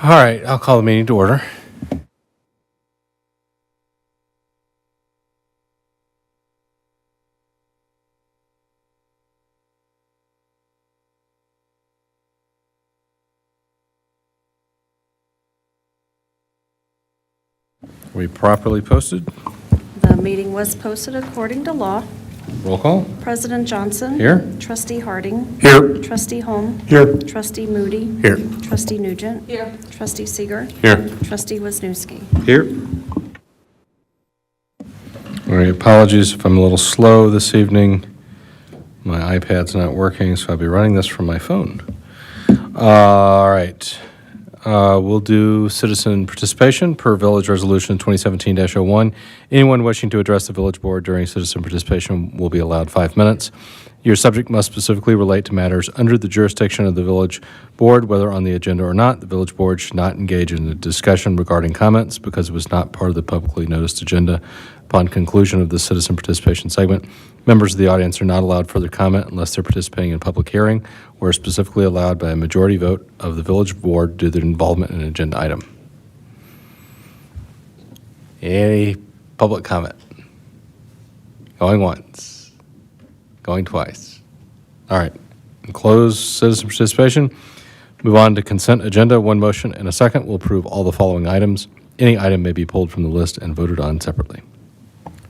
All right, I'll call the meeting to order. Are we properly posted? The meeting was posted according to law. Roll call. President Johnson. Here. Trustee Harding. Here. Trustee Holm. Here. Trustee Moody. Here. Trustee Nugent. Here. Trustee Seeger. Here. Trustee Wisniewski. Here. All right, apologies if I'm a little slow this evening. My iPad's not working, so I'll be running this from my phone. All right. We'll do citizen participation per Village Resolution 2017-01. Anyone wishing to address the village board during citizen participation will be allowed 5 minutes. Your subject must specifically relate to matters under the jurisdiction of the village board, whether on the agenda or not. The village board should not engage in a discussion regarding comments because it was not part of the publicly noticed agenda. Upon conclusion of the citizen participation segment, members of the audience are not allowed further comment unless they're participating in a public hearing or are specifically allowed by a majority vote of the village board due to their involvement in an agenda item. Any public comment? Going once, going twice. All right, close citizen participation. Move on to consent agenda. One motion and a second will approve all the following items. Any item may be pulled from the list and voted on separately.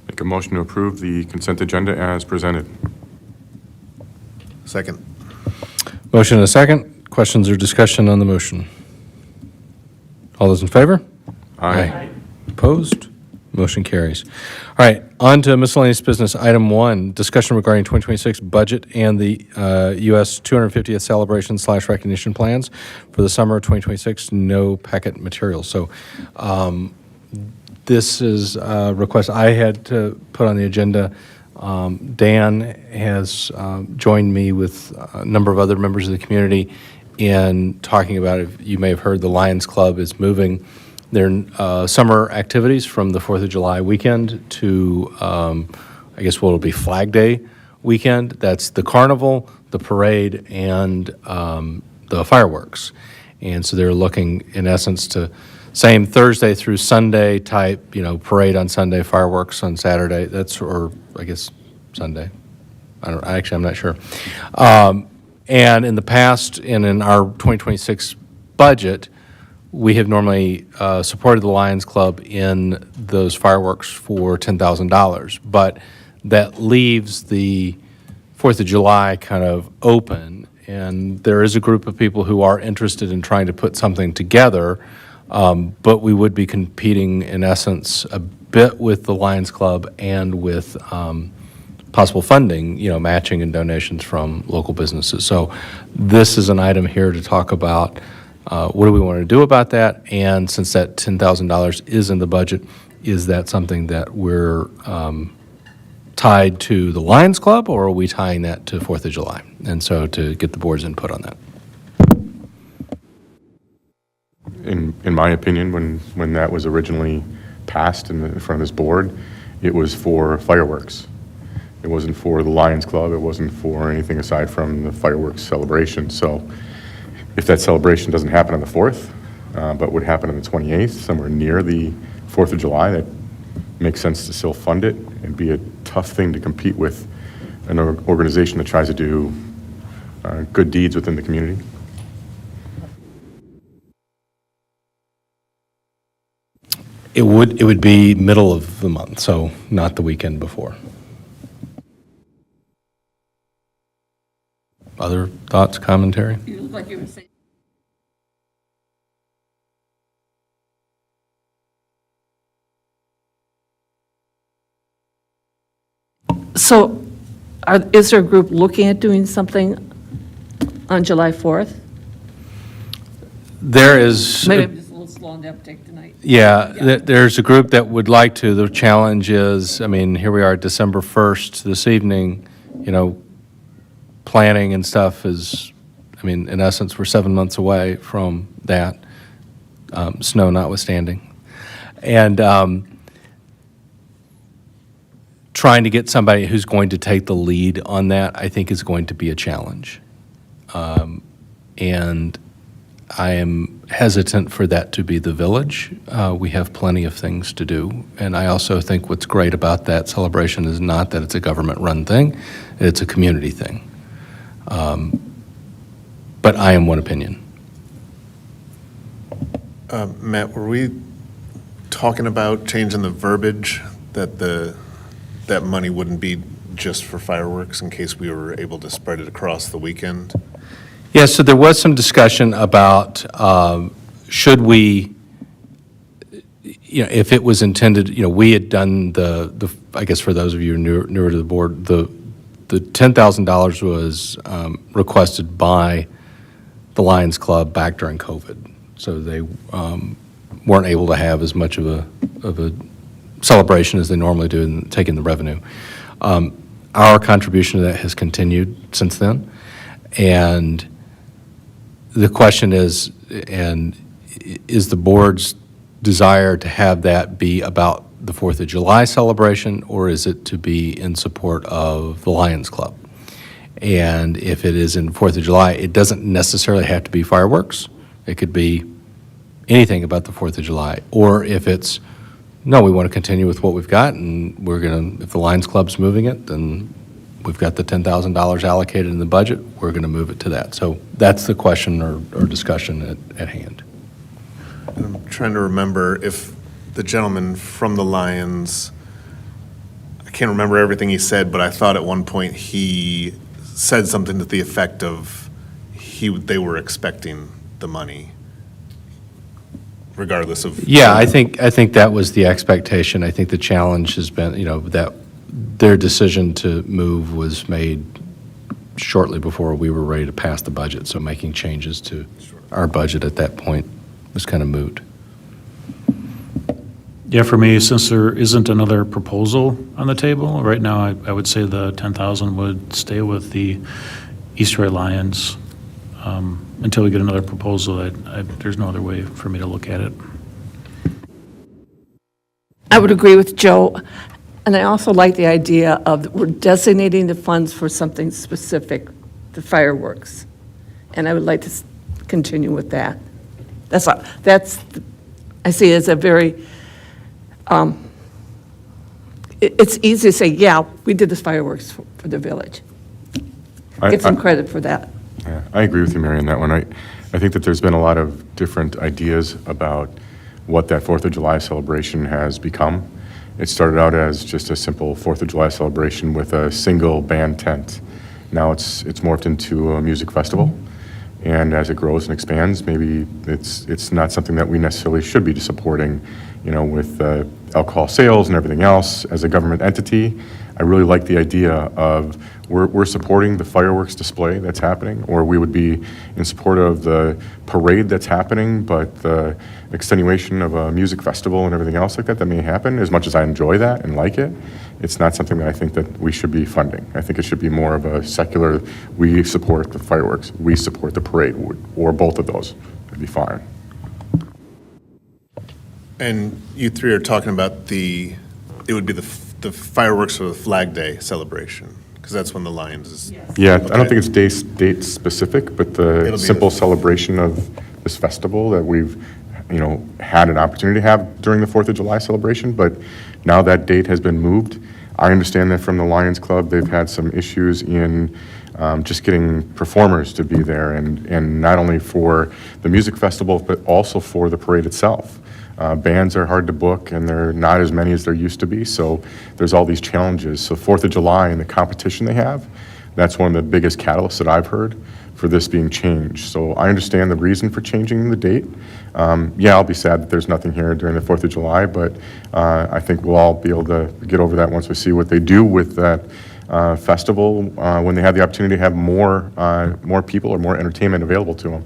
Make a motion to approve the consent agenda as presented. Second. Motion and a second. Questions or discussion on the motion? All those in favor? Aye. Opposed? Motion carries. All right, on to miscellaneous business. Item 1, discussion regarding 2026 budget and the U.S. 250th celebration / recognition plans for the summer of 2026. No packet material. So this is a request I had to put on the agenda. Dan has joined me with a number of other members of the community in talking about it. You may have heard the Lions Club is moving their summer activities from the 4th of July weekend to, I guess what will be Flag Day weekend. That's the carnival, the parade, and the fireworks. And so they're looking, in essence, to same Thursday through Sunday type, parade on Sunday, fireworks on Saturday. Or I guess Sunday. I'm not sure. And in the past, and in our 2026 budget, we have normally supported the Lions Club in those fireworks for $10,000, but that leaves the 4th of July kind of open, and there is a group of people who are interested in trying to put something together, but we would be competing, in essence, a bit with the Lions Club and with possible funding, matching and donations from local businesses. So this is an item here to talk about what do we want to do about that, and since that $10,000 is in the budget, is that something that we're tied to the Lions Club, or are we tying that to 4th of July? And so to get the board's input on that. In my opinion, when that was originally passed in front of this board, it was for fireworks. It wasn't for the Lions Club. It wasn't for anything aside from the fireworks celebration. So if that celebration doesn't happen on the 4th, but would happen on the 28th, somewhere near the 4th of July, that makes sense to still fund it. It'd be a tough thing to compete with an organization that tries to do good deeds within the community. It would be middle of the month, so not the weekend before. Other thoughts, commentary? You look like you were saying. So, is there a group looking at doing something on July 4th? There is. Maybe I'm just a little slow on the uptake tonight. Yeah, there's a group that would like to. The challenge is, here we are December 1st this evening, planning and stuff is, in essence, we're 7 months away from that, snow notwithstanding. And trying to get somebody who's going to take the lead on that, I think, is going to be a challenge. And I am hesitant for that to be the village. We have plenty of things to do. And I also think what's great about that celebration is not that it's a government-run thing, it's a community thing. But I am one opinion. Matt, were we talking about changing the verbiage that that money wouldn't be just for fireworks in case we were able to spread it across the weekend? Yeah, so there was some discussion about should we, if it was intended, we had done I guess for those of you newer to the board, the $10,000 was requested by the Lions Club back during COVID. So they weren't able to have as much of a celebration as they normally do in taking the revenue. Our contribution to that has continued since then. And the question is the board's desire to have that be about the 4th of July celebration, or is it to be in support of the Lions Club? And if it is in 4th of July, it doesn't necessarily have to be fireworks. It could be anything about the 4th of July. Or if it's, no, we want to continue with what we've got, and we're going to, if the Lions Club's moving it, then we've got the $10,000 allocated in the budget, we're going to move it to that. So that's the question or discussion at hand. And I'm trying to remember if the gentleman from the Lions, I can't remember everything he said, but I thought at one point he said something to the effect of they were expecting the money, regardless of. Yeah, I think that was the expectation. I think the challenge has been, that their decision to move was made shortly before we were ready to pass the budget. So making changes to our budget at that point was kind of moot. Yeah, for me, since there isn't another proposal on the table, right now, I would say the 10,000 would stay with the Easter Lions until we get another proposal. There's no other way for me to look at it. I would agree with Joe, and I also like the idea of we're designating the funds for something specific, the fireworks, and I would like to continue with that. I see it as a very, it's easy to say, yeah, we did this fireworks for the village. Get some credit for that. Yeah, I agree with you, Mary, on that one. I think that there's been a lot of different ideas about what that 4th of July celebration has become. It started out as just a simple 4th of July celebration with a single band tent. Now it's morphed into a music festival. And as it grows and expands, maybe it's not something that we necessarily should be supporting, with alcohol sales and everything else as a government entity. I really like the idea of we're supporting the fireworks display that's happening, or we would be in support of the parade that's happening, but the extenuation of a music festival and everything else like that may happen, as much as I enjoy that and like it, it's not something that I think that we should be funding. I think it should be more of a secular, we support the fireworks, we support the parade, or both of those. It'd be fine. And you three are talking about it would be the fireworks for the Flag Day celebration, because that's when the Lions is. Yeah, I don't think it's date specific, but It'll the be simple celebration of this festival that we've, had an opportunity to have during the 4th of July celebration, but now that date has been moved. I understand that from the Lions Club, they've had some issues in just getting performers to be there, and not only for the music festival, but also for the parade itself. Bands are hard to book, and there are not as many as there used to be, so there's all these challenges. So 4th of July and the competition they have, that's one of the biggest catalysts that I've heard for this being changed. So I understand the reason for changing the date. Yeah, I'll be sad that there's nothing here during the 4th of July, but I think we'll all be able to get over that once we see what they do with that festival when they have the opportunity to have more people or more entertainment available to them.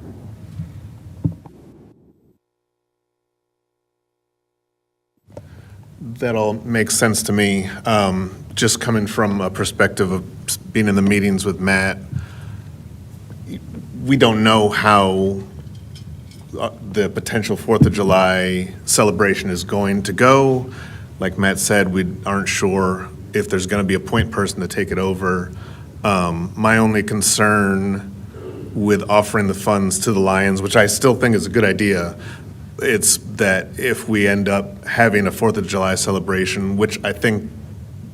That all makes sense to me. Just coming from a perspective of being in the meetings with Matt, we don't know how the potential 4th of July celebration is going to go. Like Matt said, we aren't sure if there's going to be a point person to take it over. My only concern with offering the funds to the Lions, which I still think is a good idea. It's that if we end up having a 4th of July celebration, which I think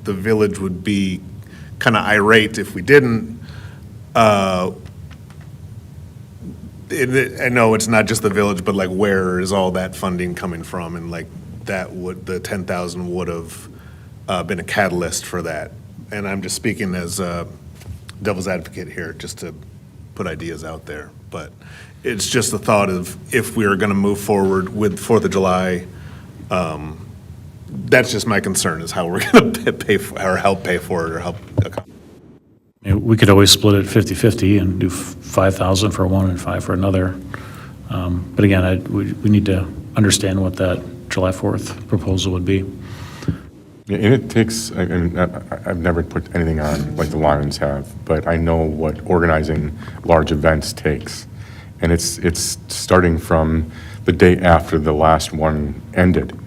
the village would be kind of irate if we didn't, I know it's not just the village, but like where is all that funding coming from? And like the 10,000 would have been a catalyst for that. And I'm just speaking as a devil's advocate here, just to put ideas out there. But it's just the thought of if we are going to move forward with 4th of July, that's just my concern, is how we're going to pay for, or help pay for it, or help. We could always split it 50/50 and do 5,000 for one and 5 for another. But again, we need to understand what that July 4th proposal would be. Yeah, and it takes, I mean, I've never put anything on like the Lions have, but I know what organizing large events takes. And it's starting from the day after the last one ended.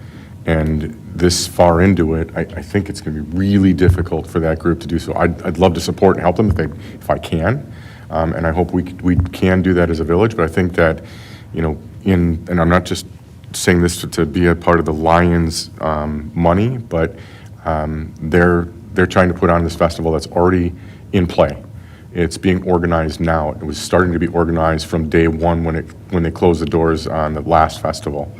And this far into it, I think it's going to be really difficult for that group to do so. I'd love to support and help them if I can. And I hope we can do that as a village, but I think that, you know, and I'm not just saying this to be a part of the Lions money, but they're trying to put on this festival that's already in play. It's being organized now. It was starting to be organized from day one when they closed the doors on the last festival.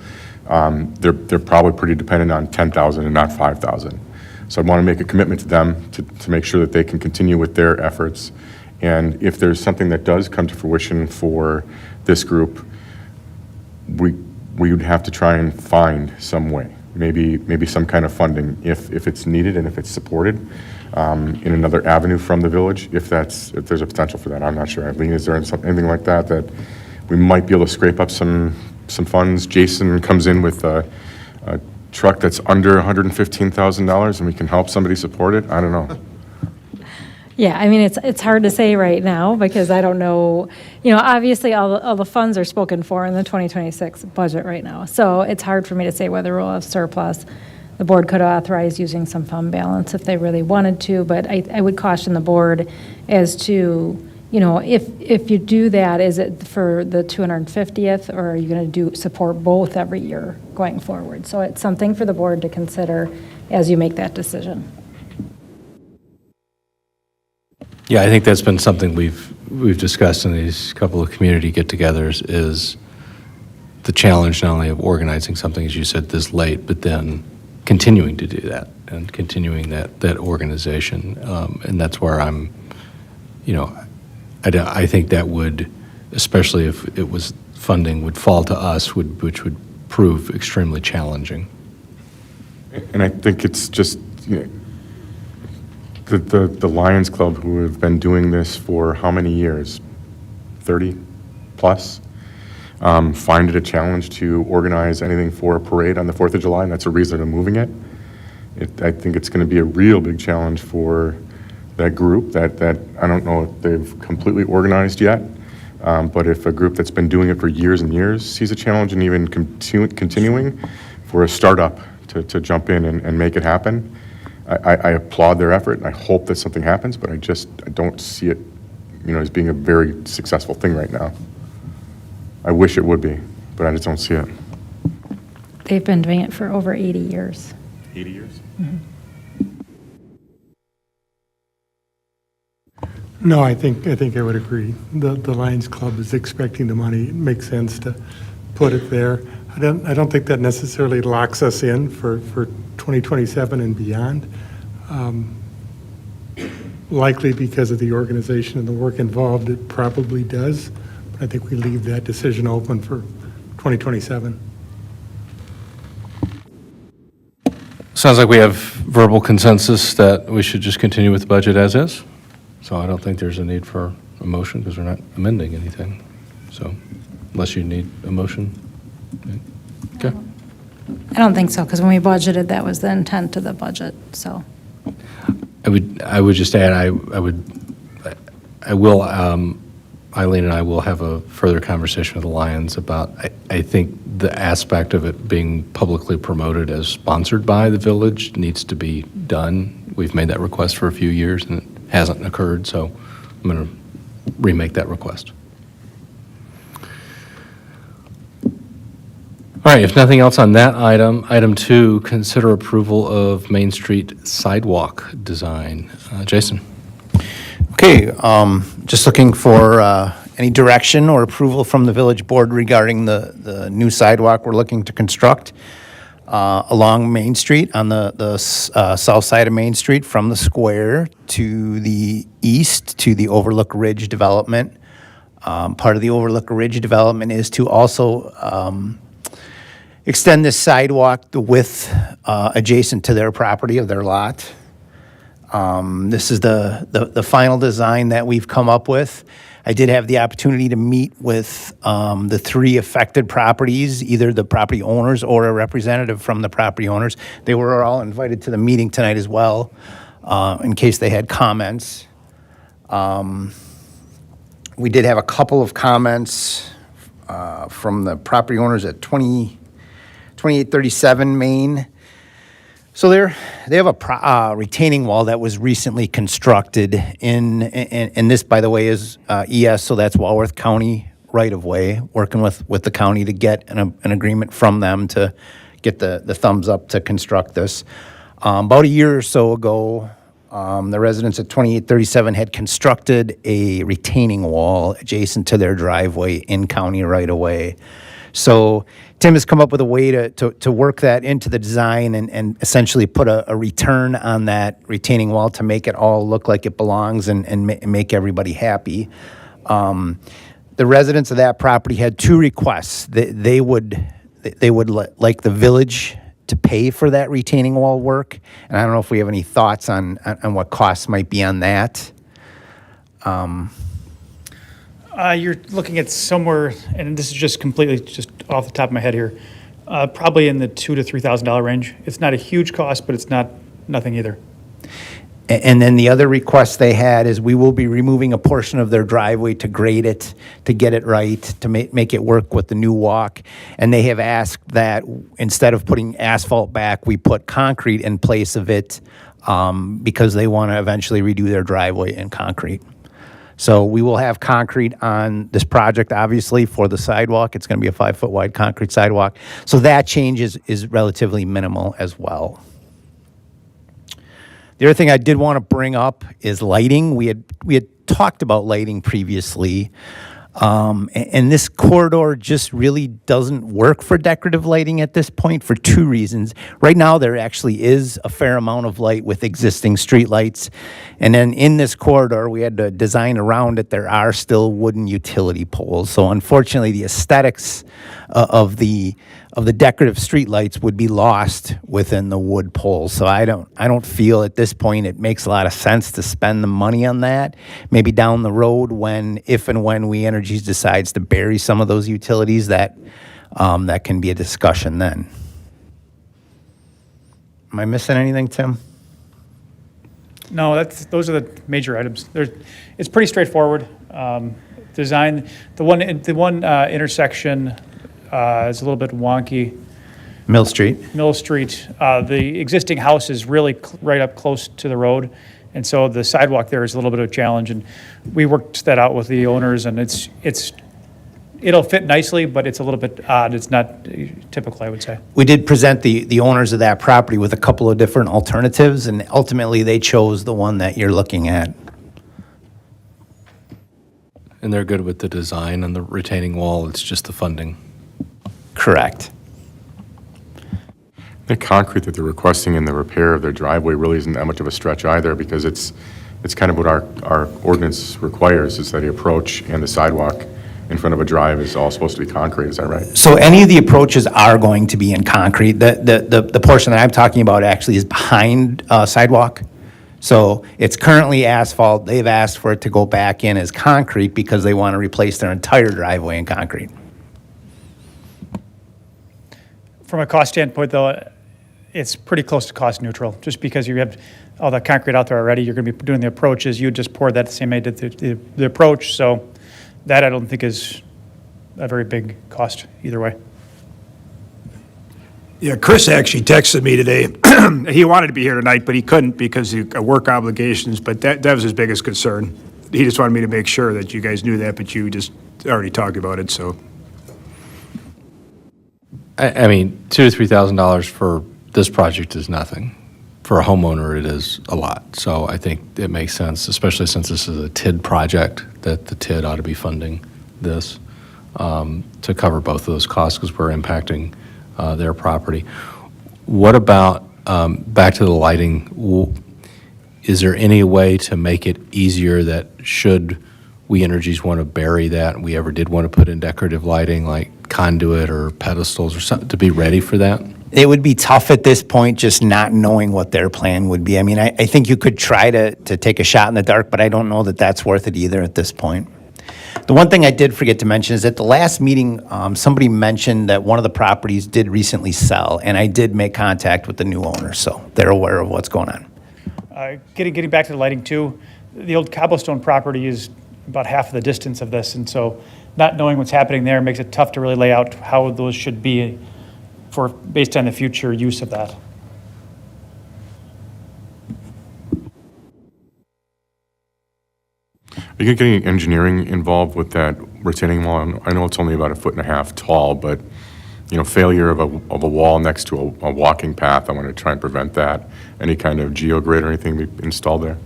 They're probably pretty dependent on 10,000 and not 5,000. So I want to make a commitment to them to make sure that they can continue with their efforts. And if there's something that does come to fruition for this group, we would have to try and find some way, maybe some kind of funding if it's needed and if it's supported in another avenue from the village, if there's a potential for that. I'm not sure. Eileen, is there anything like that we might be able to scrape up some funds? Jason comes in with a truck that's under $115,000 and we can help somebody support it? I don't know. Yeah, I mean, it's hard to say right now because I don't know, obviously all the funds are spoken for in the 2026 budget right now. So it's hard for me to say whether we'll have surplus. The board could authorize using some fund balance if they really wanted to, but I would caution the board as to, if you do that, is it for the 250th or are you going to support both every year going forward? So it's something for the board to consider as you make that decision. Yeah, I think that's been something we've discussed in these couple of community get-togethers, is the challenge not only of organizing something, as you said, this late, but then continuing to do that and continuing that organization. And that's where I'm, I think that would, especially if it was funding would fall to us, which would prove extremely challenging. And I think it's just, the Lions Club, who have been doing this for how many years? 30 plus? Find it a challenge to organize anything for a parade on the 4th of July, and that's a reason of moving it. I think it's going to be a real big challenge for that group that I don't know if they've completely organized yet, but if a group that's been doing it for years and years sees a challenge and even continuing for a startup to jump in and make it happen, I applaud their effort, and I hope that something happens, but I don't see it, as being a very successful thing right now. I wish it would be, but I just don't see it. They've been doing it for over 80 years. 80 years? Mm-hmm. No, I think I would agree. The Lions Club is expecting the money. It makes sense to put it there. I don't think that necessarily locks us in for 2027 and beyond. Likely because of the organization and the work involved, it probably does. But I think we leave that decision open for 2027. Sounds like we have verbal consensus that we should just continue with the budget as is. So I don't think there's a need for a motion because we're not amending anything. So unless you need a motion. Okay. I don't think so, because when we budgeted, that was the intent of the budget, so. I would just add, I will, Eileen and I will have a further conversation with the Lions about, I think the aspect of it being publicly promoted as sponsored by the village needs to be done. We've made that request for a few years and it hasn't occurred, so I'm going to remake that request. All right, if nothing else on that item, item 2, consider approval of Main Street sidewalk design. Jason? Okay, just looking for any direction or approval from the village board regarding the new sidewalk we're looking to construct along Main Street, on the south side of Main Street, from the square to the east to the Overlook Ridge development. Part of the Overlook Ridge development is to also extend this sidewalk the width adjacent to their property of their lot. This is the final design that we've come up with. I did have the opportunity to meet with the 3 affected properties, either the property owners or a representative from the property owners. They were all invited to the meeting tonight as well, in case they had comments. We did have a couple of comments from the property owners at 2837 Main. So they have a retaining wall that was recently constructed and this, by the way, is ES, so that's Walworth County right-of-way, working with the county to get an agreement from them to get the thumbs up to construct this. About a year or so ago, the residents at 2837 had constructed a retaining wall adjacent to their driveway in county right-of-way. So Tim has come up with a way to work that into the design and essentially put a return on that retaining wall to make it all look like it belongs and make everybody happy. The residents of that property had 2 requests. They would like the village to pay for that retaining wall work. And I don't know if we have any thoughts on what costs might be on that. You're looking at somewhere, and this is just completely just off the top of my head here, probably in the $2,000 to $3,000 range. It's not a huge cost, but it's nothing either. And then the other request they had is we will be removing a portion of their driveway to grade it, to get it right, to make it work with the new walk. And they have asked that instead of putting asphalt back, we put concrete in place of it because they want to eventually redo their driveway in concrete. So we will have concrete on this project, obviously, for the sidewalk. It's going to be a 5-foot wide concrete sidewalk. So that change is relatively minimal as well. The other thing I did want to bring up is lighting. We had talked about lighting previously, and this corridor just really doesn't work for decorative lighting at this point for 2 reasons. Right now, there actually is a fair amount of light with existing streetlights, and then in this corridor, we had to design around it. There are still wooden utility poles, so unfortunately, the aesthetics of the decorative streetlights would be lost within the wood poles. So I don't feel at this point it makes a lot of sense to spend the money on that. Maybe down the road, if and when We Energies decides to bury some of those utilities, that can be a discussion then. Am I missing anything, Tim? No, those are the major items. It's pretty straightforward. Design, the one intersection is a little bit wonky. Mill Street. Mill Street, the existing house is really right up close to the road, and so the sidewalk there is a little bit of a challenge, and we worked that out with the owners, and it'll fit nicely, but it's a little bit odd. It's not typical, I would say. We did present the owners of that property with a couple of different alternatives, and ultimately they chose the one that you're looking at. And they're good with the design on the retaining wall, it's just the funding. Correct. The concrete that they're requesting in the repair of their driveway really isn't that much of a stretch either, because it's kind of what our ordinance requires, is that the approach and the sidewalk in front of a drive is all supposed to be concrete, is that right? So any of the approaches are going to be in concrete. The portion that I'm talking about actually is behind sidewalk. So it's currently asphalt. They've asked for it to go back in as concrete because they want to replace their entire driveway in concrete. From a cost standpoint, though, it's pretty close to cost neutral. Just because you have all the concrete out there already, you're going to be doing the approaches. You just pour that the same way you did the approach. So that I don't think is a very big cost either way. Yeah, Chris actually texted me today. He wanted to be here tonight, but he couldn't because of work obligations, but that was his biggest concern. He just wanted me to make sure that you guys knew that, but you just already talked about it, so. I mean, $2,000 to $3,000 for this project is nothing. For a homeowner, it is a lot. So I think it makes sense, especially since this is a TID project, that the TID ought to be funding this to cover both of those costs because we're impacting their property. What about, back to the lighting, is there any way to make it easier that should We Energies want to bury that, and we ever did want to put in decorative lighting like conduit or pedestals or something to be ready for that? It would be tough at this point, just not knowing what their plan would be. I mean, I think you could try to take a shot in the dark, but I don't know that that's worth it either at this point. The one thing I did forget to mention is at the last meeting, somebody mentioned that one of the properties did recently sell, and I did make contact with the new owner, so they're aware of what's going on. Getting back to the lighting too, the old Cobblestone property is about half of the distance of this, and so not knowing what's happening there makes it tough to really lay out how those should be based on the future use of that. Are you getting engineering involved with that retaining wall? I know it's only about 1.5 feet tall, but, failure of a wall next to a walking path, I want to try and prevent that. Any kind of geogrid or anything be installed there?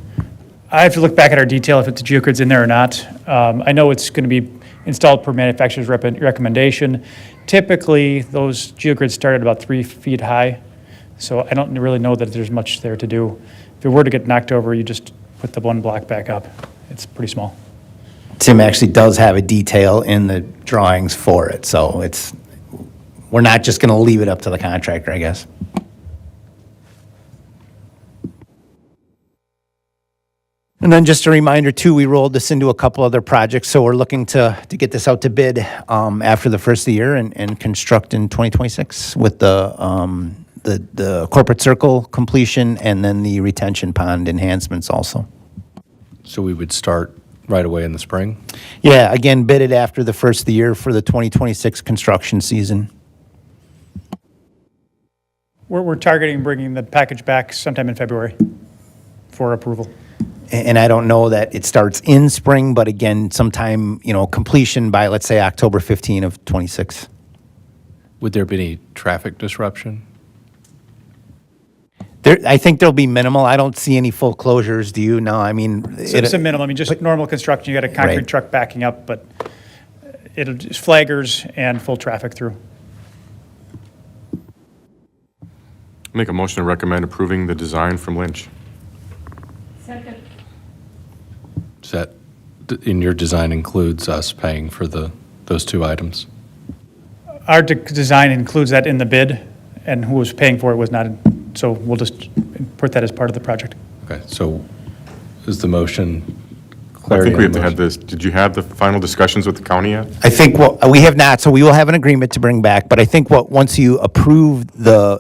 I have to look back at our detail if it's geogrid's in there or not. I know it's going to be installed per manufacturer's recommendation. Typically, those geogrids start at about 3 feet high, so I don't really know that there's much there to do. If it were to get knocked over, you just put the one block back up. It's pretty small. Tim actually does have a detail in the drawings for it, so we're not just going to leave it up to the contractor, I guess. And then just a reminder too, we rolled this into a couple other projects, so we're looking to get this out to bid after the first of the year and construct in 2026 with the corporate circle completion and then the retention pond enhancements also. So we would start right away in the spring? Yeah, again, bid it after the first of the year for the 2026 construction season. We're targeting bringing the package back sometime in February for approval. And I don't know that it starts in spring, but again, sometime, completion by, let's say, October 15 of 26. Would there be any traffic disruption? I think there'll be minimal. I don't see any full closures. Do you? No, I mean. It's a minimum. Just normal construction. You got a concrete Right. truck backing up, but it'll just flaggers and full traffic through. Make a motion to recommend approving the design from Lynch. Is that, in your design includes us paying for those two items? Our design includes that in the bid, and who was paying for it was not, so we'll just put that as part of the project. Okay, so is the motion I clarity? think we have on to the have motion? this, did you have the final discussions with the county yet? I think, we have not, so we will have an agreement to bring back, but I think once you approve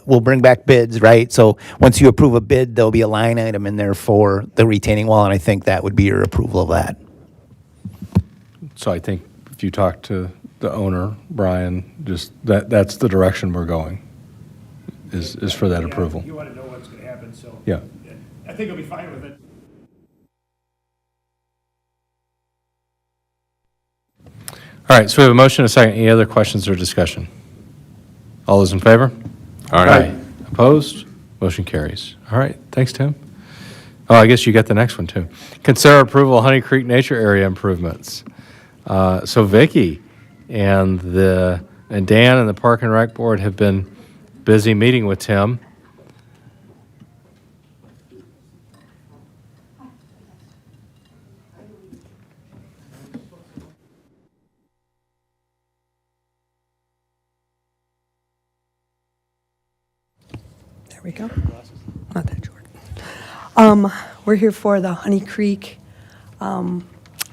we'll bring back bids, right? So once you approve a bid, there'll be a line item in there for the retaining wall, and I think that would be your approval of that. So I think if you talk to the owner, Brian, just that's the direction we're going, is for that approval. You want to know what's going to happen, so. Yeah. I think he'll be fine with it. All right, so we have a motion and a second. Any other questions or discussion? All those in favor? All right. Opposed? Motion carries. All right, thanks, Tim. Oh, I guess you got the next one, too. Consider approval of Honey Creek Nature Area improvements. So Vicky and Dan and the Park and Rec Board have been busy meeting with Tim. There we go. Not that short. We're here for the Honey Creek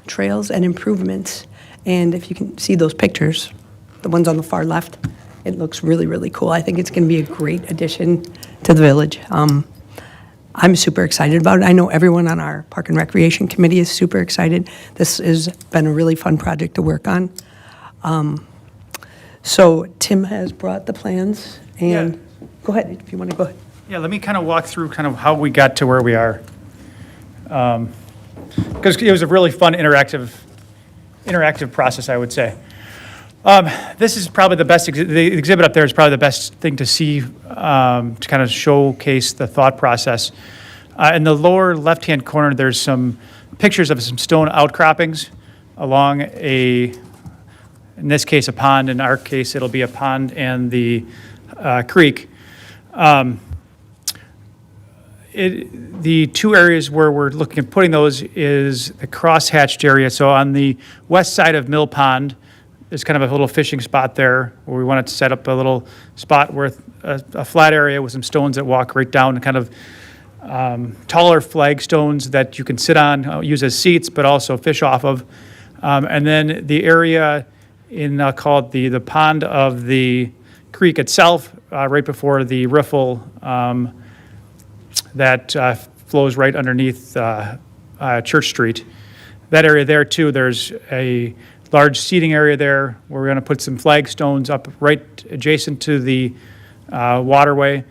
trails and improvements. And if you can see those pictures, the ones on the far left, it looks really, really cool. I think it's going to be a great addition to the village. I'm super excited about it. I know everyone on our Park and Recreation Committee is super excited. This has been a really fun project to work on. So Tim has brought the plans, and Yeah. Go ahead, if you want to go ahead. Yeah, let me kind of walk through kind of how we got to where we are. Because it was a really fun interactive process, I would say. This is probably the best, the exhibit up there is probably the best thing to see, to kind of showcase the thought process. In the lower left-hand corner, there's some pictures of some stone outcroppings along in this case, a pond. In our case, it'll be a pond and the creek. The two areas where we're looking at putting those is the cross-hatched area. So on the west side of Mill Pond, there's kind of a little fishing spot there where we wanted to set up a little spot with a flat area with some stones that walk right down and kind of taller flagstones that you can sit on, use as seats, but also fish off of. And then the area called the pond of the creek itself, right before the riffle that flows right underneath Church Street. That area there too, there's a large seating area there where we're going to put some flagstones up right adjacent to the waterway.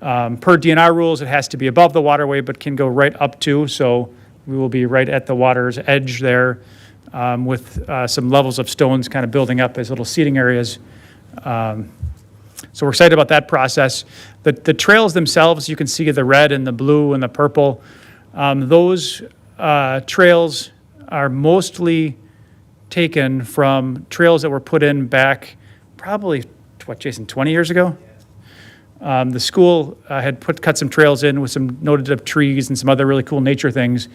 Per DNR rules, it has to be above the waterway, but can go right up to, so we will be right at the water's edge there with some levels of stones kind of building up as little seating areas. So we're excited about that process. The trails themselves, you can see the red and the blue and the purple. Those trails are mostly taken from trails that were put in back probably, what, Jason, 20 years ago? The school had cut some trails in with some noted trees and some other really cool nature things.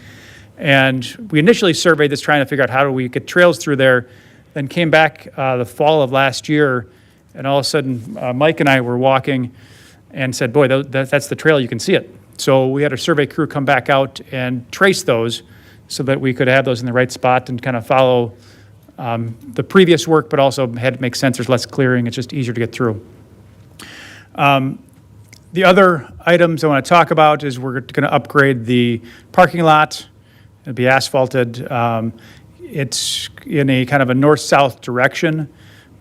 And we initially surveyed this trying to figure out how do we get trails through there, then came back the fall of last year, and all of a sudden Mike and I were walking and said, boy, that's the trail, you can see it. So we had a survey crew come back out and trace those so that we could have those in the right spot and kind of follow the previous work, but also had to make sense. There's less clearing. It's just easier to get through. The other items I want to talk about is we're going to upgrade the parking lot. It'll be asphalted. It's in a kind of a north-south direction,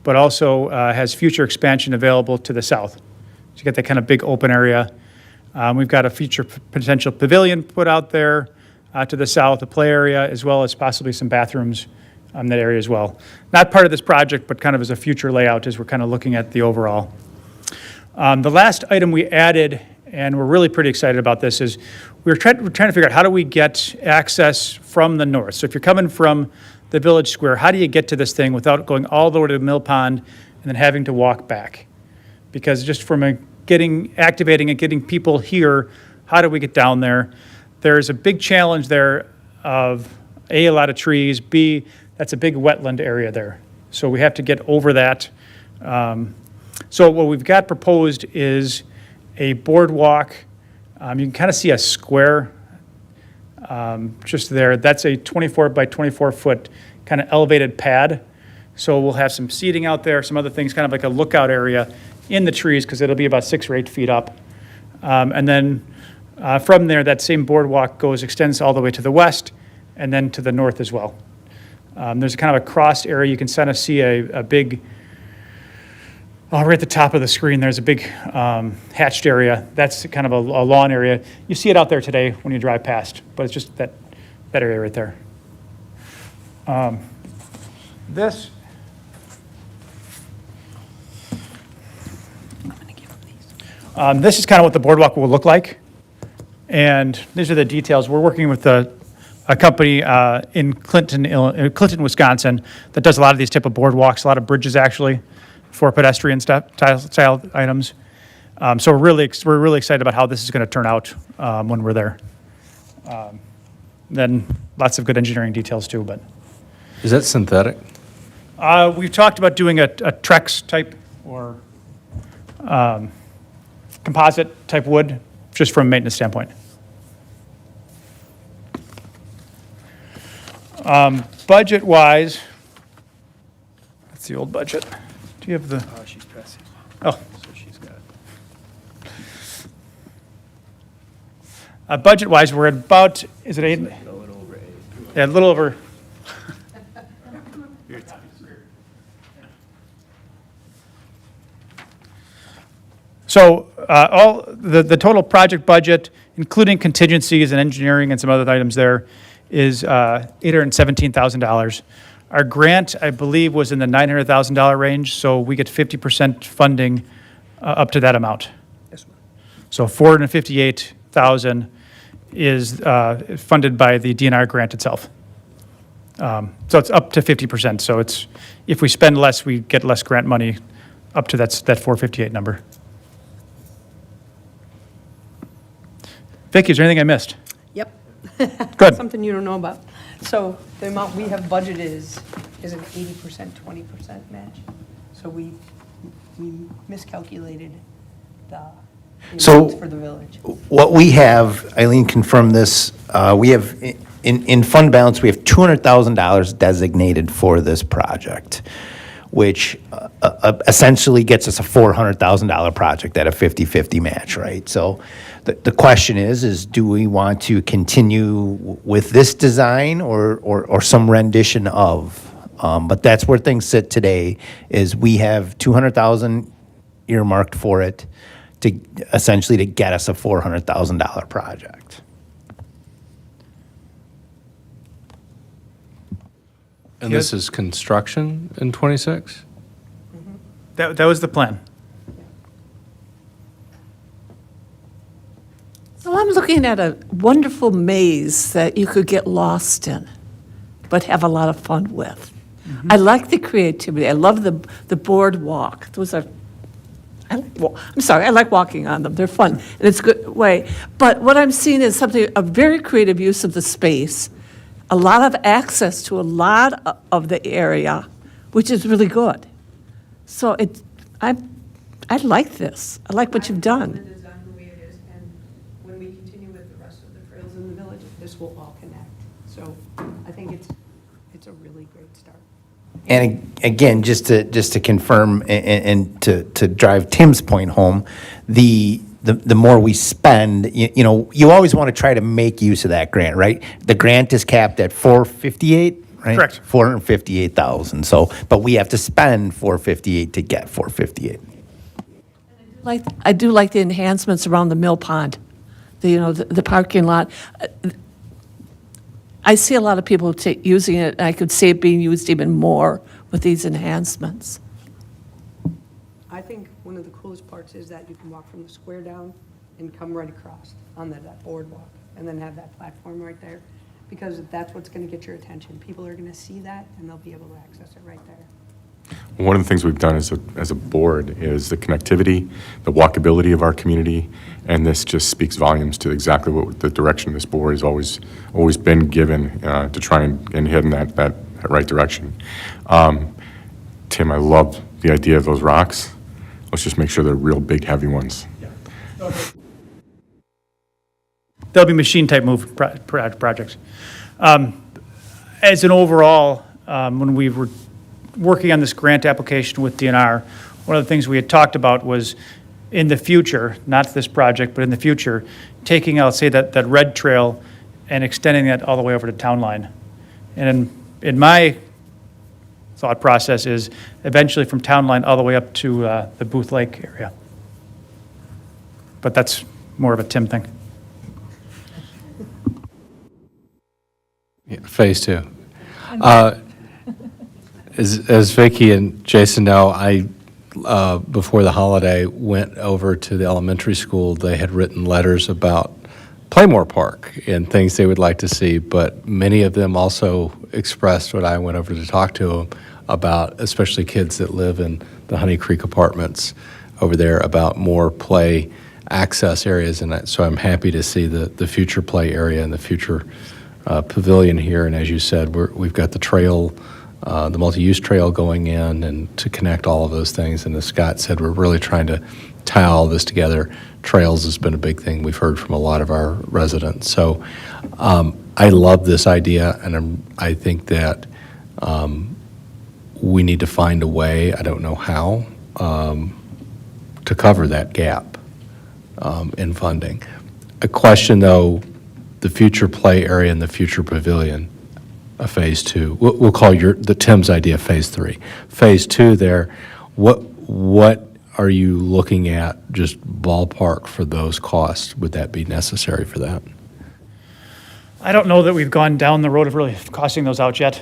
but also has future expansion available to the south. So you get that kind of big open area. We've got a future potential pavilion put out there to the south, a play area, as well as possibly some bathrooms in that area as well. Not part of this project, but kind of as a future layout as we're kind of looking at the overall. The last item we added, and we're really pretty excited about this, is we're trying to figure out how do we get access from the north. So if you're coming from the Village Square, how do you get to this thing without going all the way to Mill Pond and then having to walk back? Because just from activating and getting people here, how do we get down there? There's a big challenge there of A, a lot of trees, B, that's a big wetland area there. So we have to get over that. So what we've got proposed is a boardwalk. You can kind of see a square just there. That's a 24 by 24 foot kind of elevated pad. So we'll have some seating out there, some other things, kind of like a lookout area in the trees because it'll be about 6 or 8 feet up. And then from there, that same boardwalk extends all the way to the west and then to the north as well. There's kind of a crossed area. You can kind of see a big, right at the top of the screen, there's a big hatched area. That's kind of a lawn area. You see it out there today when you drive past, but it's just that area right there. This is kind of what the boardwalk will look like. And these are the details. We're working with a company in Clinton, Wisconsin, that does a lot of these type of boardwalks, a lot of bridges actually, for pedestrian style items. So we're really excited about how this is going to turn out when we're there. Then lots of good engineering details too. But Is that synthetic? we've talked about doing a Trex type or composite type wood, just from a maintenance standpoint. Budget-wise, that's the old budget. Do you have the? Oh, she's pressing. Oh. So she's got it. Budget-wise, we're at about, is it 8? A little over 8. Yeah, a little over. So all the total project budget, including contingencies and engineering and some other items there, is $817,000. Our grant, I believe, was in the $900,000 range, so we get 50% funding up to that amount. So $458,000 is funded by the DNR grant itself. So it's up to 50%. So it's, if we spend less, we get less grant money up to that 458 number. Vicki, is there anything I missed? Yep. Good. Something you don't know about. So the amount we have budgeted is an 80%, 20% match. So we miscalculated the So- amounts for the village. What we have, Eileen confirmed this, we have, in fund balance, we have $200,000 designated for this project, which essentially gets us a $400,000 project at a 50-50 match, right? So the question is do we want to continue with this design or some rendition of? But that's where things sit today, is we have $200,000 earmarked for it to essentially to get us a $400,000 project. And this is construction in '26? That was the plan. So I'm looking at a wonderful maze that you could get lost in, but have a lot of fun with. I like the creativity. I love the boardwalk. Those are, I'm sorry, I like walking on them. They're fun, and it's a good way. But what I'm seeing is something, a very creative use of the space, a lot of access to a lot of the area, which is really good. So I like this. I like what you've done. The design the way it is, and when we continue with the rest of the trails in the village, this will all connect. So I think it's a really great start. And again, just to confirm and to drive Tim's point home, the more we spend, you always want to try to make use of that grant, right? The grant is capped at 458, right? Correct. 458,000. So, but we have to spend 458 to get 458. I do like the enhancements around the mill pond, the parking lot. I see a lot of people using it, and I could see it being used even more with these enhancements. I think one of the coolest parts is that you can walk from the square down and come right across on that boardwalk, and then have that platform right there, because that's what's going to get your attention. People are going to see that, and they'll be able to access it right there. One of the things we've done as a board is the connectivity, the walkability of our community, and this just speaks volumes to exactly what the direction this board has always been given to try and head in that right direction. Tim, I love the idea of those rocks. Let's just make sure they're real big, heavy ones. They'll be machine-type move projects. As an overall, when we were working on this grant application with DNR, one of the things we had talked about was in the future, not this project, but in the future, taking out, say, that red trail and extending that all the way over to Town Line. And in my thought process is eventually from Town Line all the way up to the Booth Lake area. But that's more of a Tim thing. Yeah, Phase 2. As Vicki and Jason know, I, before the holiday, went over to the elementary school. They had written letters about Playmore Park and things they would like to see, but many of them also expressed what I went over to talk to them about, especially kids that live in the Honey Creek apartments over there, about more play access areas. And so I'm happy to see the future play area and the future pavilion here. And as you said, we've got the trail, the multi-use trail going in, and to connect all of those things. And as Scott said, we're really trying to tie all this together. Trails has been a big thing we've heard from a lot of our residents. So I love this idea, and I think that we need to find a way, I don't know how, to cover that gap in funding. A question, though, the future play area and the future pavilion, Phase 2. We'll call the Tim's idea Phase 3. Phase 2 there, what are you looking at, just ballpark for those costs? Would that be necessary for that? I don't know that we've gone down the road of really costing those out yet.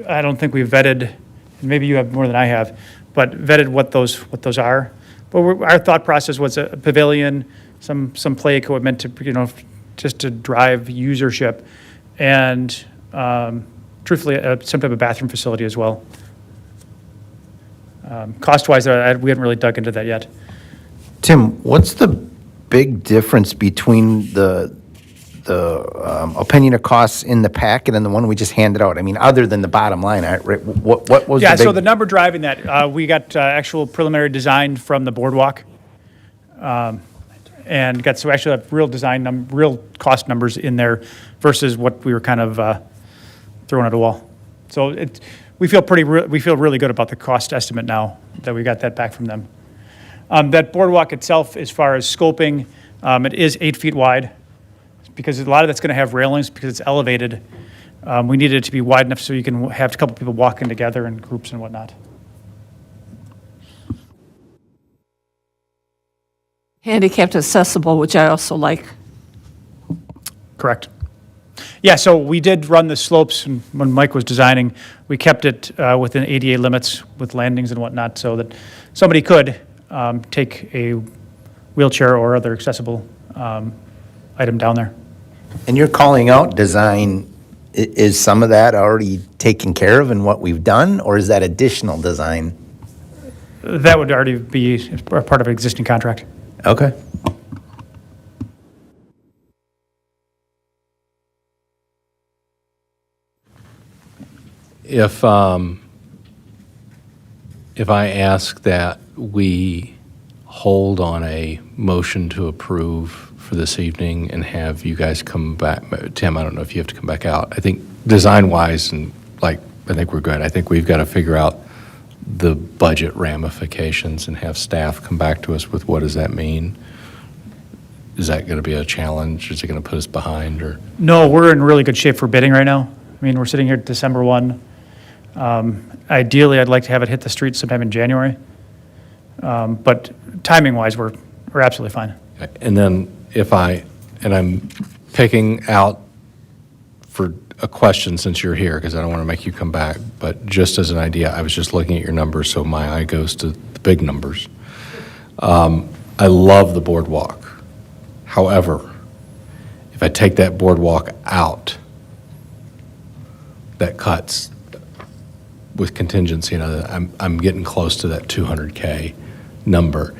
I don't think we've vetted, and maybe you have more than I have, but vetted what those are. But our thought process was a pavilion, some play equipment to, just to drive usership, and truthfully, some type of bathroom facility as well. Cost-wise, we haven't really dug into that yet. Tim, what's the big difference between the opinion of costs in the packet and the one we just handed out? I mean, other than the bottom line, right? What was the Yeah, big? so the number driving that, we got actual preliminary design from the boardwalk, and got some actually real design, real cost numbers in there versus what we were kind of throwing at a wall. So we feel really good about the cost estimate now that we got that back from them. That boardwalk itself, as far as scoping, it is 8 feet wide, because a lot of that's going to have railings because it's elevated. We needed it to be wide enough so you can have a couple people walking together in groups and whatnot. Handicapped accessible, which I also like. Correct. Yeah, so we did run the slopes, and when Mike was designing, we kept it within ADA limits with landings and whatnot, so that somebody could take a wheelchair or other accessible item down there. And you're calling out design, is some of that already taken care of in what we've done, or is that additional design? That would already be a part of an existing contract. Okay. If I ask that we hold on a motion to approve for this evening and have you guys come back, Tim, I don't know if you have to come back out. I think design-wise, and I think we're good. I think we've got to figure out the budget ramifications and have staff come back to us with what does that mean? Is that going to be a challenge? Is it going to put us behind, or? No, we're in really good shape for bidding right now. I mean, we're sitting here December 1. Ideally, I'd like to have it hit the street sometime in January. But timing-wise, we're absolutely fine. And then I'm picking out for a question since you're here, because I don't want to make you come back, but just as an idea, I was just looking at your numbers, so my eye goes to the big numbers. I love the boardwalk. However, if I take that boardwalk out, that cuts with contingency, I'm getting close to that 200K number.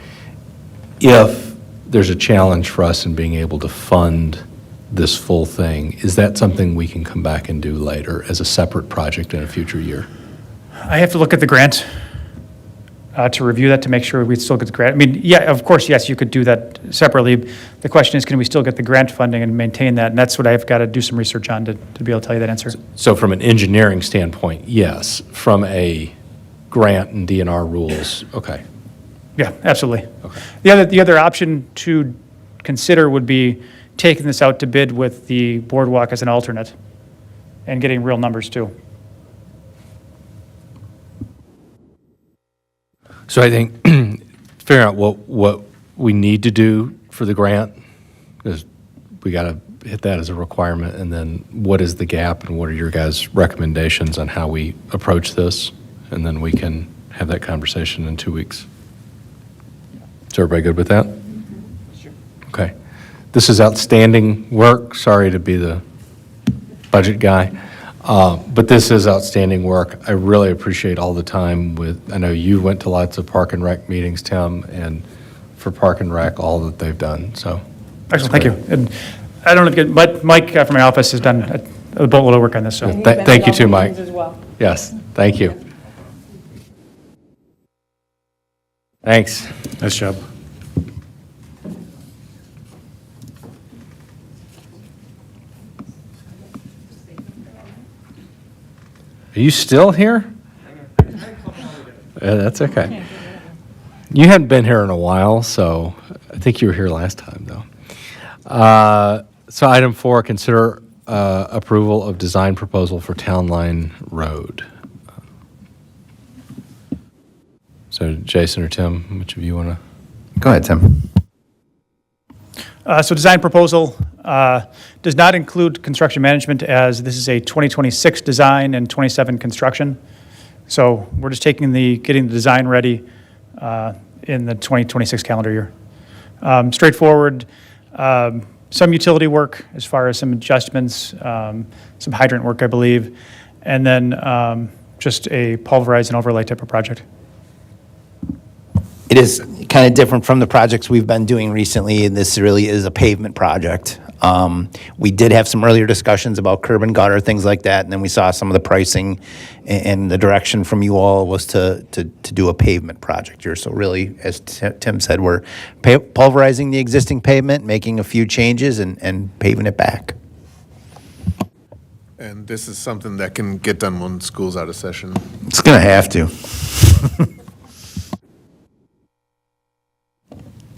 If there's a challenge for us in being able to fund this full thing, is that something we can come back and do later as a separate project in a future year? I have to look at the grant to review that to make sure we still get the grant. I mean, yeah, of course, yes, you could do that separately. The question is, can we still get the grant funding and maintain that? And that's what I've got to do some research on to be able to tell you that answer. So from an engineering standpoint, yes. From a grant and DNR rules, okay. Yeah, absolutely. Okay. The other option to consider would be taking this out to bid with the boardwalk as an alternate and getting real numbers too. So I think figuring out what we need to do for the grant, because we got to hit that as a requirement, and then what is the gap and what are your guys' recommendations on how we approach this, and then we can have that conversation in 2 weeks. Is everybody good with that? Sure. Okay. This is outstanding work. Sorry to be the budget guy. But this is outstanding work. I really appreciate all the time I know you went to lots of Park and Rec meetings, Tim, and for Park and Rec, all that they've done, so. Excellent, thank you. And I don't know, but Mike from my office has done a boatload of work on this, so. Thank you too, Mike. Yes, thank you. Thanks. Nice job. Are you still here? Yeah, that's okay. You hadn't been here in a while, so I think you were here last time, though. So item 4, consider approval of design proposal for Town Line Road. So Jason or Tim, which of you want to? Go ahead, Tim. So design proposal, Does not include construction management, as this is a 2026 design and 27 construction. So we're just getting the design ready in the 2026 calendar year. Straightforward, some utility work as far as some adjustments, some hydrant work, I believe, and then just a pulverize and overlay type of project. It is kind of different from the projects we've been doing recently, and this really is a pavement project. We did have some earlier discussions about curb and gutter, things like that, and then we saw some of the pricing and the direction from you all was to do a pavement project here. So really, as Tim said, we're pulverizing the existing pavement, making a few changes, and paving it back. And this is something that can get done when school's out of session. It's going to have to.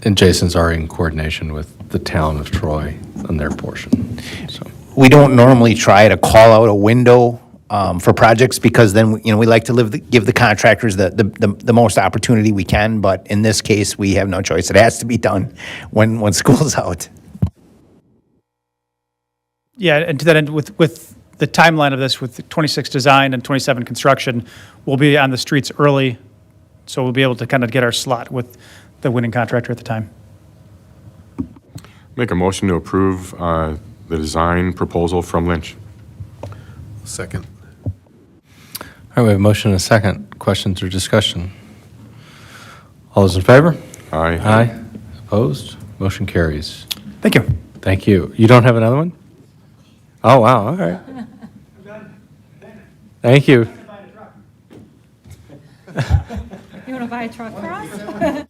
And Jason's already in coordination with the town of Troy on their portion, so. We don't normally try to call out a window for projects because then, we like to give the contractors the most opportunity we can, but in this case, we have no choice. It has to be done when school's out. Yeah, and to that end, with the timeline of this, with 26 design and 27 construction, we'll be on the streets early, so we'll be able to kind of get our slot with the winning contractor at the time. Make a motion to approve the design proposal from Lynch. Second. All right, we have a motion and a second. Questions or discussion? All those in favor? Aye. Aye. Opposed? Motion carries. Thank you. Thank you. You don't have another one? Oh, wow, all right. Thank you. You want to buy a truck for us?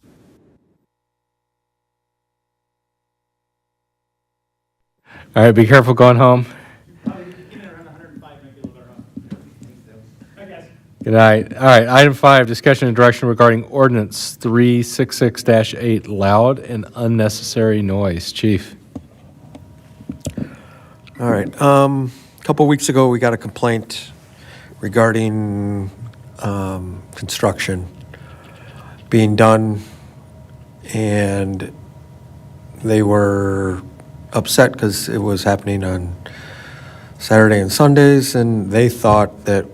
All right, be careful going home. Good night. All right, item 5, discussion and direction regarding ordinance 366-8, loud and unnecessary noise. Chief. All right. A couple weeks ago, we got a complaint regarding construction being done, and they were upset because it was happening on Saturday and Sundays, and they thought that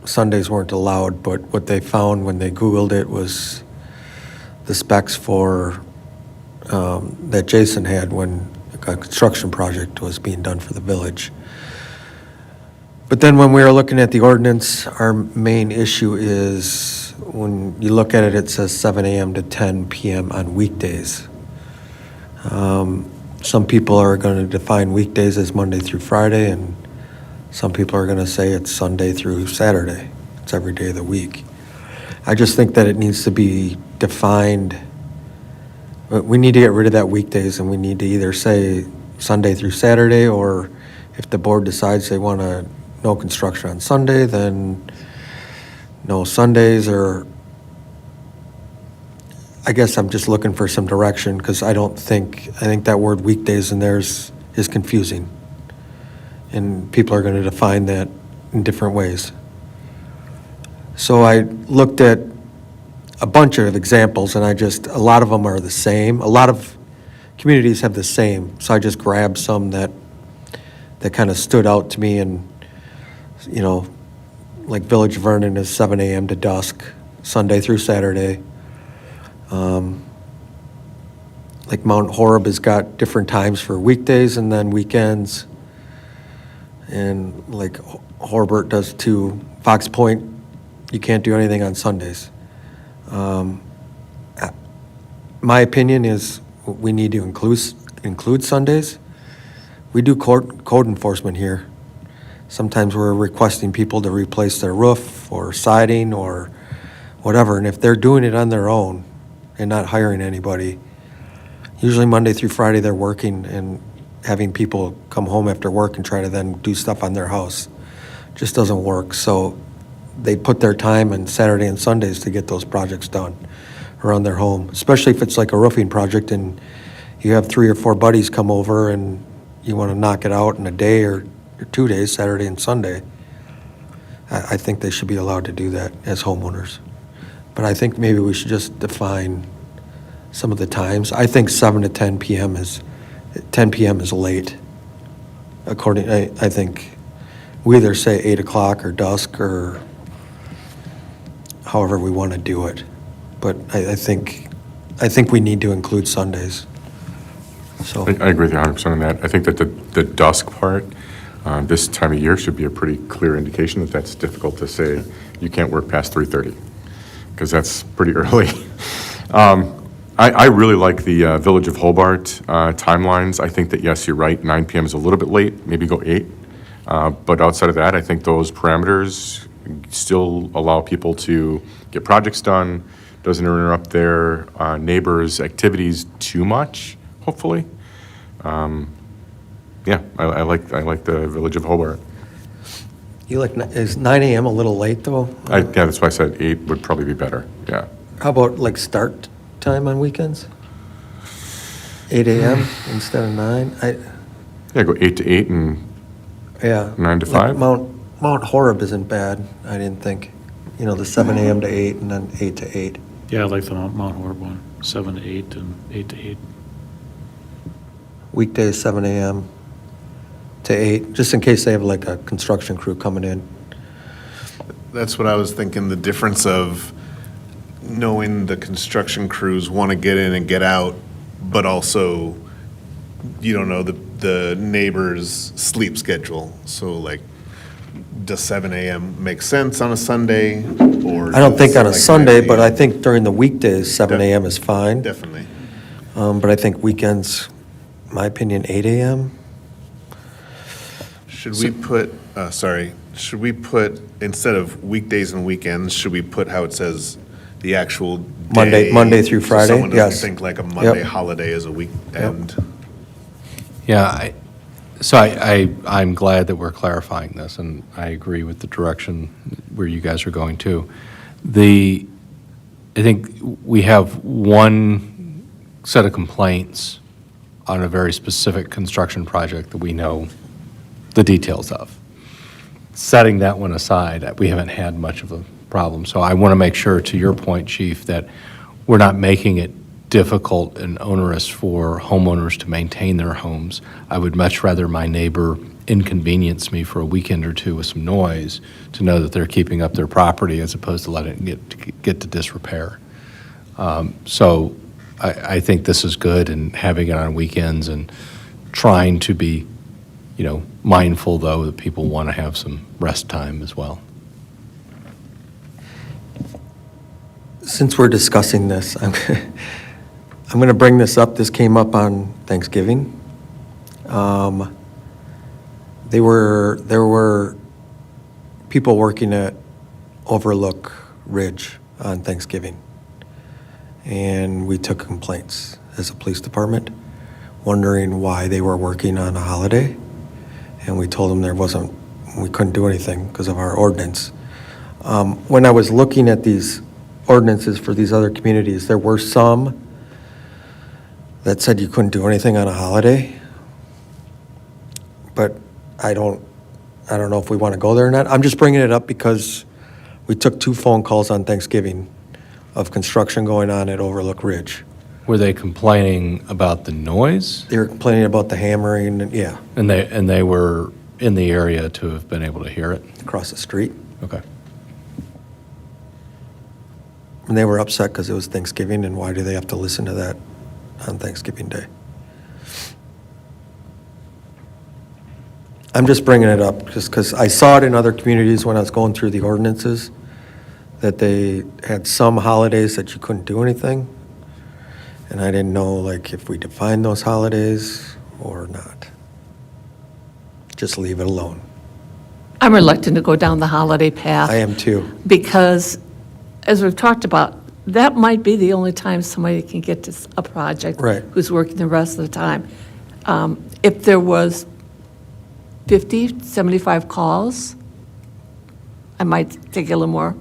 Sundays weren't allowed, but what they found when they Googled it was the specs for that Jason had when a construction project was being done for the village. But then when we were looking at the ordinance, our main issue is when you look at it, it says 7 a.m. to 10 p.m. on weekdays. Some people are going to define weekdays as Monday through Friday, and some people are going to say it's Sunday through Saturday. It's every day of the week. I just think that it needs to be defined. We need to get rid of that weekdays, and we need to either say Sunday through Saturday, or if the board decides they want to no construction on Sunday, then no Sundays, or I guess I'm just looking for some direction, because I think that word weekdays in there is confusing. And people are going to define that in different ways. So I looked at a bunch of examples, and a lot of them are the same. A lot of communities have the same, so I just grabbed some that kind of stood out to me, and, like Village Vernon is 7 a.m. to dusk, Sunday through Saturday. Like Mount Horeb has got different times for weekdays and then weekends. And like Horbert does too. Fox Point, you can't do anything on Sundays. My opinion is we need to include Sundays. We do code enforcement here. Sometimes we're requesting people to replace their roof or siding or whatever, and if they're doing it on their own and not hiring anybody, usually Monday through Friday they're working, and having people come home after work and try to then do stuff on their house just doesn't work. So they put their time on Saturday and Sundays to get those projects done around their home, especially if it's like a roofing project and you have 3 or 4 buddies come over and you want to knock it out in a day or 2 days, Saturday and Sunday. I think they should be allowed to do that as homeowners. But I think maybe we should just define some of the times. I think 7 to 10 p.m. is 10 p.m. is late. I think we either say 8 o'clock or dusk or however we want to do it. But I think we need to include Sundays. So, I agree with you 100% on that. I think that the dusk part, this time of year should be a pretty clear indication that that's difficult to say you can't work past 3:30, because that's pretty early. I really like the Village of Hobart timelines. I think that, yes, you're right, 9 PM is a little bit late, maybe go 8. But outside of that, I think those parameters still allow people to get projects done, doesn't interrupt their neighbors' activities too much, hopefully. Yeah, I like the Village of Hobart. is 9 AM a little late, though? Yeah, that's why I said 8 would probably be better, yeah. How about like start time on weekends? 8 AM instead of 9? Yeah, go 8 to 8 and Yeah. 9 to Like 5? Mount Horeb isn't bad, I didn't think. You know, the 7 AM to 8 and then 8 to 8. Yeah, I like the Mount Horeb one, 7 to 8 and 8 to 8. Weekdays, 7 AM to 8, just in case they have like a construction crew coming in. That's what I was thinking, the difference of knowing the construction crews want to get in and get out, but also you don't know the neighbor's sleep schedule. So like, does 7 AM make sense on a Sunday, or? I don't think does, on a like, Sunday, 9 but I a.m.? think during the weekdays, 7 AM is fine. Definitely. But I think weekends, my opinion, 8 AM. Should we put, should we put, instead of weekdays and weekends, should we put how it says the actual day? Monday through so Friday, someone doesn't yes. think like a Monday Yep. holiday is a weekend. Yeah, I'm glad that we're clarifying this, and I agree with the direction where you guys are going to. I think we have one set of complaints on a very specific construction project that we know the details of. Setting that one aside, we haven't had much of a problem. So I want to make sure, to your point, Chief, that we're not making it difficult and onerous for homeowners to maintain their homes. I would much rather my neighbor inconvenience me for a weekend or two with some noise to know that they're keeping up their property as opposed to letting it get to disrepair. So I think this is good, and having it on weekends and trying to be, mindful, though, that people want to have some rest time as well. Since we're discussing this, I'm going to bring this up. This came up on Thanksgiving. There were people working at Overlook Ridge on Thanksgiving, and we took complaints as a police department, wondering why they were working on a holiday, and we told them we couldn't do anything because of our ordinance. When I was looking at these ordinances for these other communities, there were some that said you couldn't do anything on a holiday, but I don't know if we want to go there or not. I'm just bringing it up because we took 2 phone calls on Thanksgiving of construction going on at Overlook Ridge. Were they complaining about the noise? They were complaining about the hammering, and yeah, And they were in the area to have been able to hear it? across the street. Okay. And they were upset because it was Thanksgiving, and why do they have to listen to that on Thanksgiving Day? I'm just bringing it up just because I saw it in other communities when I was going through the ordinances, that they had some holidays that you couldn't do anything. And I didn't know, like, if we define those holidays or not. Just leave it alone. I'm reluctant to go down the holiday path. I am too. Because, as we've talked about, that might be the only time somebody can get to a project. Right. Who's working the rest of the time. If there was 50, 75 calls, I might take a little more.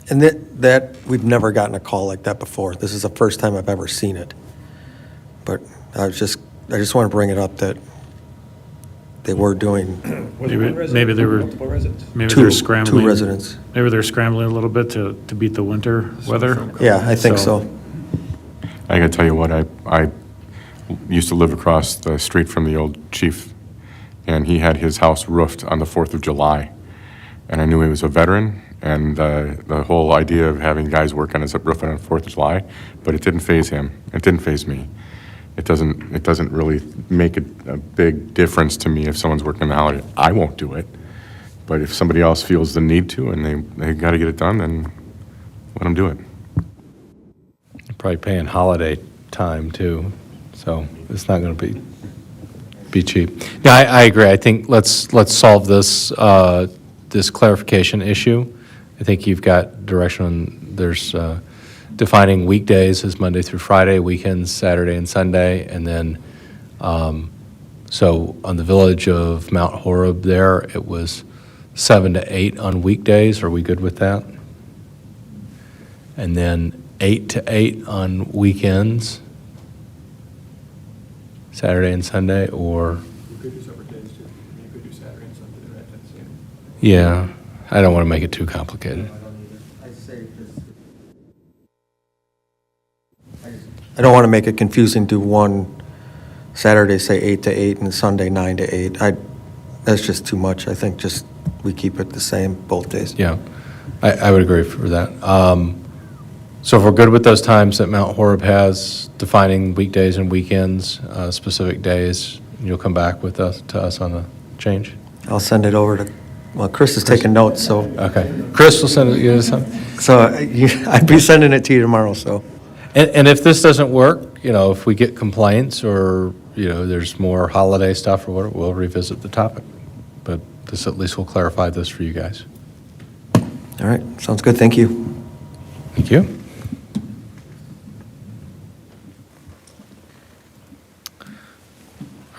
And that, we've never gotten a call like that before. This is the first time I've ever seen it. But I just want to bring it up that they were doing Maybe they were, maybe two they're scrambling. 2 residents. Maybe they're scrambling a little bit to beat the winter weather. Yeah, I think so. I gotta tell you what, I used to live across the street from the old chief, and he had his house roofed on the 4th of July. And I knew he was a veteran, and the whole idea of having guys work on his roof on the 4th of July, but it didn't faze him. It didn't faze me. It doesn't really make a big difference to me if someone's working on the holiday. I won't do it. But if somebody else feels the need to and they got to get it done, then let them do it. Probably paying holiday time too, so it's not going to be cheap. Yeah, I agree. I think let's solve this this clarification issue. I think you've got direction on, there's defining weekdays as Monday through Friday, weekends, Saturday and Sunday, and then so on the Village of Mount Horeb there, it was 7 to 8 on weekdays. Are we good with that? And then 8 to 8 on weekends, Saturday and Sunday, or? You could do separate days too. You could do Saturday and Sunday, right? Yeah, I don't want to make it too complicated. I don't want to make it confusing, do one Saturday, say 8 to 8, and Sunday 9 to 8. That's just too much. I think just we keep it the same both days. Yeah, I would agree for that. So if we're good with those times that Mount Horeb has, defining weekdays and weekends, specific days, you'll come back with us, to us on the change? I'll send it over to, well, Chris is taking notes, so. Okay. Chris will send it to you some. So I'd be sending it to you tomorrow, so. And if this doesn't work, if we get complaints or, there's more holiday stuff or whatever, we'll revisit the topic. But this at least will clarify this for you guys. All right, sounds good, thank you. Thank you.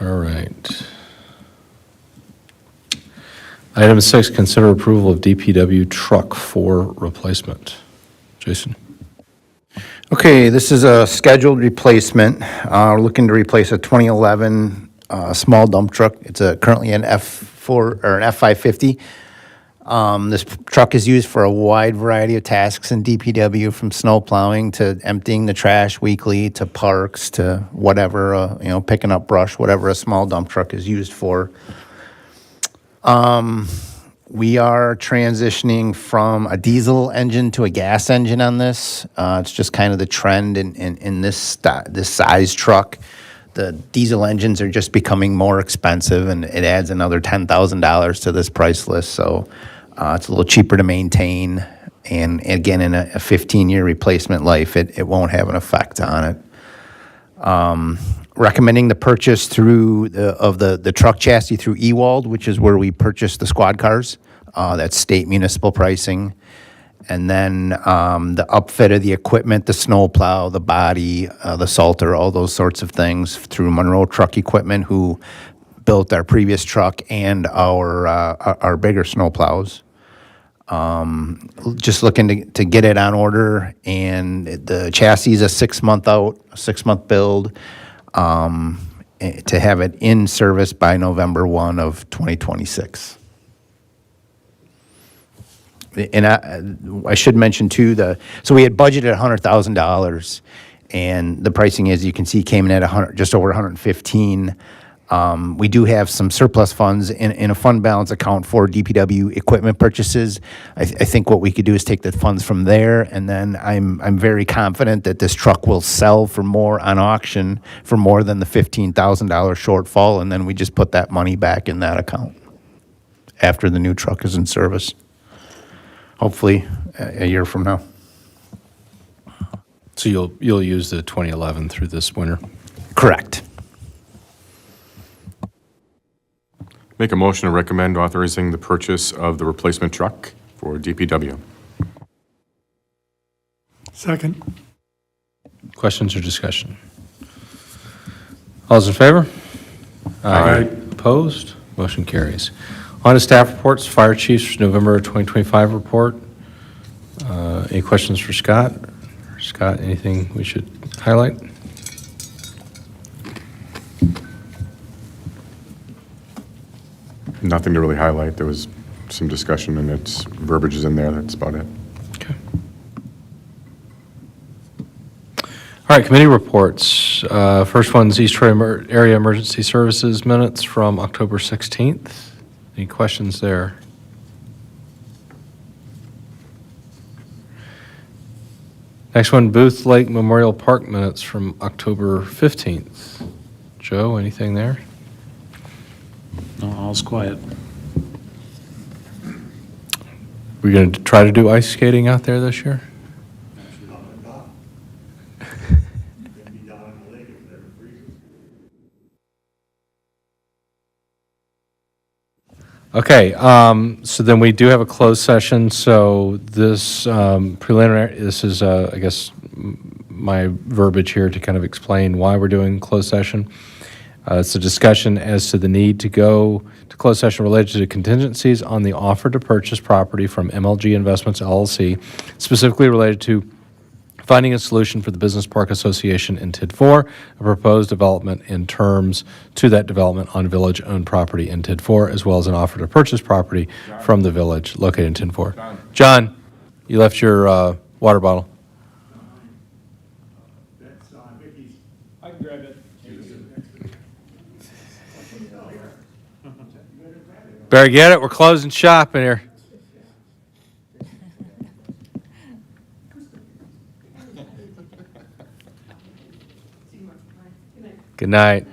All right. Item 6, consider approval of DPW truck 4 replacement. Jason? Okay, this is a scheduled replacement. We're looking to replace a 2011 small dump truck. It's currently an F4 or an F550. This truck is used for a wide variety of tasks in DPW, from snow plowing to emptying the trash weekly to parks to whatever, picking up brush, whatever a small dump truck is used for. We are transitioning from a diesel engine to a gas engine on this. It's just kind of the trend in this size truck. The diesel engines are just becoming more expensive, and it adds another $10,000 to this price list. So it's a little cheaper to maintain. And again, in a 15-year replacement life, it won't have an effect on it. Recommending the purchase through the truck chassis through Ewald, which is where we purchase the squad cars. That's state municipal pricing. And then the upfit of the equipment, the snow plow, the body, the salter, all those sorts of things through Monroe Truck Equipment, who built our previous truck and our bigger snow plows. Just looking to get it on order, and the chassis is a 6-month out, a 6-month build, to have it in service by November 1 of 2026. And I should mention too, so we had budgeted $100,000, and the pricing, as you can see, came in at just over 115. We do have some surplus funds in a fund balance account for DPW equipment purchases. I think what we could do is take the funds from there, and then I'm very confident that this truck will sell for more on auction for more than the $15,000 shortfall, and then we just put that money back in that account after the new truck is in service. Hopefully a year from now. So you'll use the 2011 through this winter? Correct. Make a motion to recommend authorizing the purchase of the replacement truck for DPW. Second. Questions or discussion? All those in favor? Aye. Opposed? Motion carries. On to staff reports, Fire Chief's November 2025 report. Any questions for Scott? Scott, anything we should highlight? Nothing to really highlight. There was some discussion, and its verbiage is in there. That's about it. Okay. All All right, committee reports. First one's East Troy Area Emergency Services minutes from October 16th. Any questions there? Next one, Booth Lake Memorial Park minutes from October 15th. Joe, anything there? No, all's quiet. We're going to try to do ice skating out there this year? Okay, so then we do have a closed session, so this preliminary, this is, I guess, my verbiage here to kind of explain why we're doing closed session. It's a discussion as to the need to go to closed session related to contingencies on the offer to purchase property from MLG Investments LLC, specifically related to finding a solution for the Business Park Association in TID 4, a proposed development in terms to that development on village-owned property in TID 4, as well as an offer to purchase property from the village located in TID 4. John, you left your water bottle. I can grab it. Better get it, we're closing shop in here. Good night.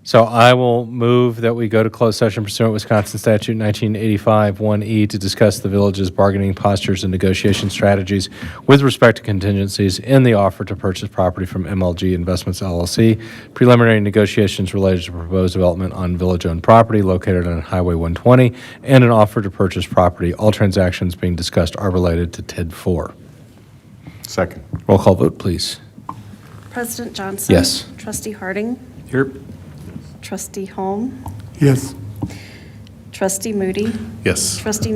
So I will move that we go to closed session pursuant to Wisconsin Statute 1985 1E to discuss the village's bargaining postures and negotiation strategies with respect to contingencies in the offer to purchase property from MLG Investments LLC, preliminary negotiations related to proposed development on village-owned property located on Highway 120, and an offer to purchase property. All transactions being discussed are related to TID 4. Second. Roll call vote, please. President Johnson? Yes. Trustee Harding? Here. Trustee Holm? Yes. Trustee Moody? Yes. Trustee